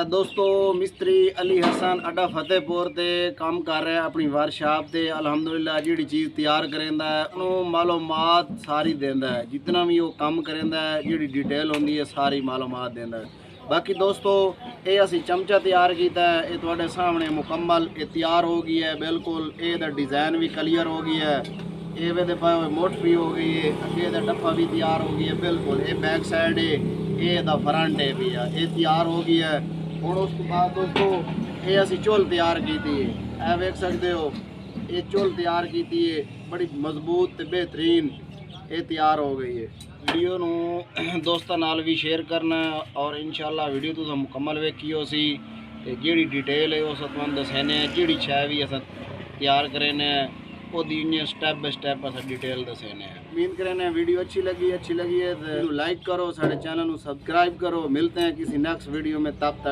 दोस्तों मिस्त्री अली हसन अड्डा फतेहपुर ते काम कर रहा है अपनी वर्कशॉप ते अलहमदुलिल्लाह जी चीज़ तैयार करेंदा है उन्होंने मालूमात सारी देंदा है जितना भी वो काम करेंदा है जी डिटेल होंदी है सारी मालूमात देंदा है। बाकी दोस्तों ये असी चमचा तैयार किया है ये तुहाडे सामने मुकम्मल ये तैयार हो गई है बिल्कुल ये डिज़ाइन भी क्लियर हो गई है ये पाए हुए मोट भी हो गई है अगे डब्बा भी तैयार हो गई है बिल्कुल ये बैक साइड है ये फ्रंट है भी है ये तैयार हो गई है। और उस बाद दोस्तों ये असी झोल तैयार की थी ए वेख सकते हो ये झोल तैयार की थी बड़ी मजबूत ते बेहतरीन ये तैयार हो गई है। वीडियो नू दोस्तों नाल भी शेयर करना और इंशाल्लाह वीडियो तुम मुकम्मल वेखियो सी ते जेड़ी डिटेल है उस तुहानू दसने जेड़ी शै भी अस तैयार करेने वो स्टेप बाय स्टेप अस डिटेल दसने उम्मीद करें वीडियो अच्छी लगी है तो लाइक करो साढ़े चैनल को सब्सक्राइब करो। मिलते हैं किसी नेक्स्ट वीडियो में तब तक